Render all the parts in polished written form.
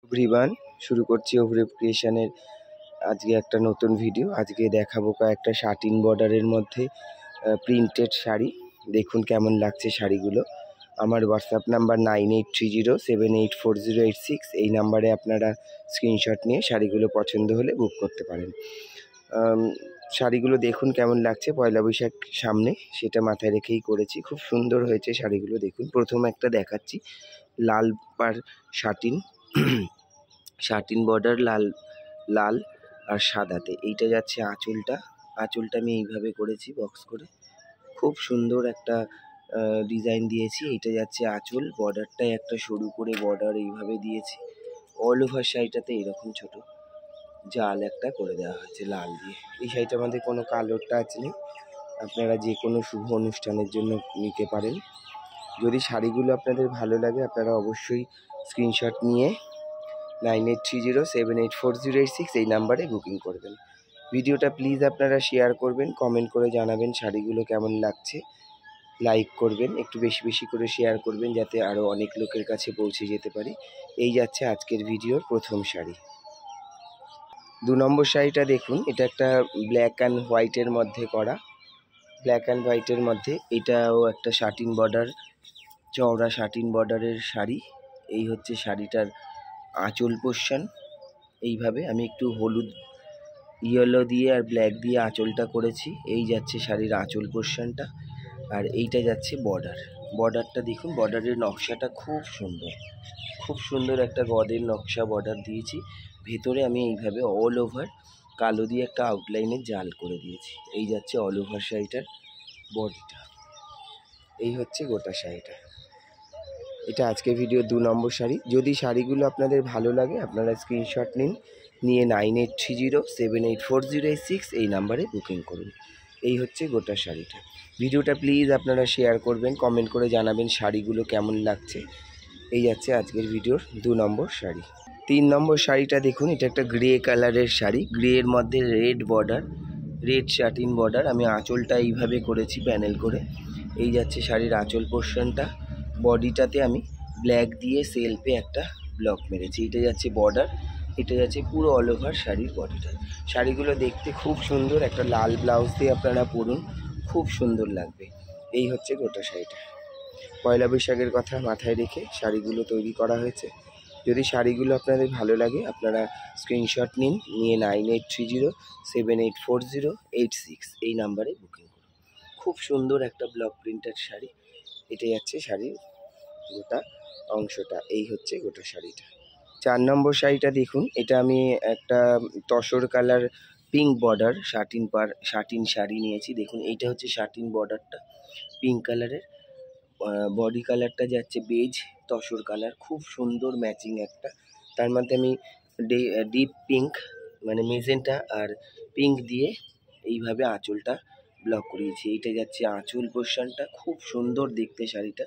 Everyone, শুরু করছি অভিরূপ ক্রিয়েশনের আজকে একটা নতুন ভিডিও। আজকে দেখাবো কয়েকটা শাটিন বর্ডারের মধ্যে প্রিন্টেড শাড়ি। দেখুন কেমন লাগছে শাড়িগুলো। আমার হোয়াটসঅ্যাপ নাম্বার 9830784086, এই নাম্বারে আপনারা স্ক্রিনশট নিয়ে শাড়িগুলো পছন্দ হলে বুক করতে পারেন। শাড়িগুলো দেখুন কেমন লাগছে, পয়লা বৈশাখ সামনে, সেটা মাথায় রেখেই করেছি। খুব সুন্দর হয়েছে শাড়িগুলো। দেখুন, প্রথম একটা দেখাচ্ছি লাল পাড় শাটিন শাটিন বর্ডার, লাল লাল আর সাদাতে। এইটা যাচ্ছে আঁচলটা আমি এইভাবে করেছি বক্স করে, খুব সুন্দর একটা ডিজাইন দিয়েছি। এইটা যাচ্ছে আঁচল, বর্ডারটায় একটা সরু করে বর্ডার এইভাবে দিয়েছি। অল ওভার শাড়িটাতে এরকম ছোট জাল একটা করে দেওয়া হয়েছে লাল দিয়ে। এই শাড়িটার মধ্যে কোনো কালোর টাচ নেই, আপনারা যে কোনো শুভ অনুষ্ঠানের জন্য নিতে পারেন। যদি শাড়িগুলো আপনাদের ভালো লাগে আপনারা অবশ্যই স্ক্রিনশট নিয়ে 9830784086 এই নাম্বারে বুকিং করবেন। ভিডিওটা প্লিজ আপনারা শেয়ার করবেন, কমেন্ট করে জানাবেন শাড়িগুলো কেমন লাগছে, লাইক করবেন, একটু বেশি বেশি করে শেয়ার করবেন যাতে আরও অনেক লোকের কাছে পৌঁছে যেতে পারি। এই যাচ্ছে আজকের ভিডিওর প্রথম শাড়ি। 2 নম্বর শাড়িটা দেখুন, এটা একটা ব্ল্যাক অ্যান্ড হোয়াইটের মধ্যে করা, ব্ল্যাক অ্যান্ড হোয়াইটের মধ্যে। এটাও একটা শাটিন বর্ডার, চওড়া শাটিন বর্ডারের শাড়ি। এই হচ্ছে শাড়িটার আঁচল পোর্শন। এইভাবে আমি একটু হলুদ, ইয়েলো দিয়ে আর ব্ল্যাক দিয়ে আঁচলটা করেছি। এই যাচ্ছে শাড়ির আঁচল পোর্শনটা, আর এইটা যাচ্ছে বর্ডারটা দেখুন। বর্ডারের নকশাটা খুব সুন্দর, খুব সুন্দর একটা গদের নকশা বর্ডার দিয়েছি। ভেতরে আমি এইভাবে অল ওভার কালো দিয়ে একটা আউটলাইনের জাল করে দিয়েছি। এই যাচ্ছে অল ওভার শাড়িটার বডিটা। এই হচ্ছে গোটা শাড়িটা। এটা আজকে ভিডিও 2 নম্বর শাড়ি। যদি শাড়িগুলো আপনাদের ভালো লাগে আপনারা স্ক্রিনশট নিয়ে 9830784086 এই নাম্বারে বুকিং করুন। এই হচ্ছে গোটা শাড়িটা। ভিডিওটা প্লিজ আপনারা শেয়ার করবেন, কমেন্ট করে জানাবেন শাড়িগুলো কেমন লাগছে। এই যাচ্ছে আজকের ভিডিওর 2 নম্বর শাড়ি। 3 নম্বর শাড়িটা দেখুন, এটা একটা গ্রে কালারের শাড়ি, গ্রের মধ্যে red border, red satin border. আমি আঁচলটা এইভাবে করেছি প্যানেল করে। এই যাচ্ছে শাড়ির আঁচল পোর্শনটা। বডিটাতে আমি ব্ল্যাক দিয়ে সেলফে একটা ব্লক মেরেছি। এটা যাচ্ছে বর্ডার, এটা যাচ্ছে পুরো অল ওভার শাড়ির বডিটা। শাড়িগুলো দেখতে খুব সুন্দর, একটা লাল ব্লাউজ দিয়ে আপনারা পরুন, খুব সুন্দর লাগবে। এই হচ্ছে গোটা শাড়িটা। পয়লা বৈশাখের কথা মাথায় রেখে শাড়িগুলো তৈরি করা হয়েছে। যদি শাড়িগুলো আপনাদের ভালো লাগে আপনারা স্ক্রিনশট নিয়ে 9830784086 এই নাম্বারে বুকিং করুন। খুব সুন্দর একটা ব্লক প্রিন্টেড শাড়ি। এটা যাচ্ছে শাড়ির গোটা অংশটা। এই হচ্ছে গোটা শাড়িটা। 4 নম্বর শাড়িটা দেখুন, এটা আমি একটা tussar colour pink border satin sari নিয়েছি। দেখুন, এইটা হচ্ছে শাটিন বর্ডারটা পিঙ্ক কালারের, বডি কালারটা যাচ্ছে বেজ তসর কালার, খুব সুন্দর ম্যাচিং একটা। তার মধ্যে আমি ডিপ পিঙ্ক মানে মেজেন্টা আর পিঙ্ক দিয়ে এইভাবে আঁচলটা ব্লক করিয়েছি। এইটা যাচ্ছে আঁচল পোর্শনটা, খুব সুন্দর দেখতে শাড়িটা।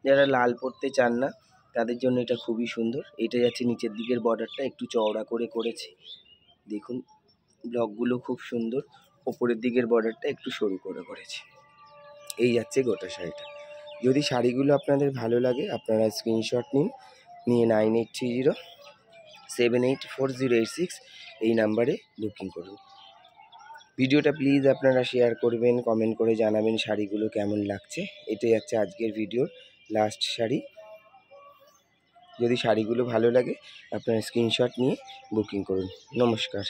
যারা লাল পরতে চান না তাদের জন্য এটা খুবই সুন্দর। এটা যাচ্ছে নিচের দিকের বর্ডারটা একটু চওড়া করে করেছি। দেখুন ব্লকগুলো খুব সুন্দর, ওপরের দিকের বর্ডারটা একটু সরু করে করেছি। এই যাচ্ছে গোটা শাড়িটা। যদি শাড়িগুলো আপনাদের ভালো লাগে আপনারা স্ক্রিনশট নিয়ে 9830784086 এই নাম্বারে বুকিং করুন। ভিডিওটা প্লিজ আপনারা শেয়ার করবেন, কমেন্ট করে জানাবেন শাড়িগুলো কেমন লাগছে। এটাই যাচ্ছে আজকের ভিডিওর লাস্ট শাড়ি। যদি শাড়িগুলো ভালো লাগে আপনারা স্ক্রিনশট নিয়ে বুকিং করুন। নমস্কার।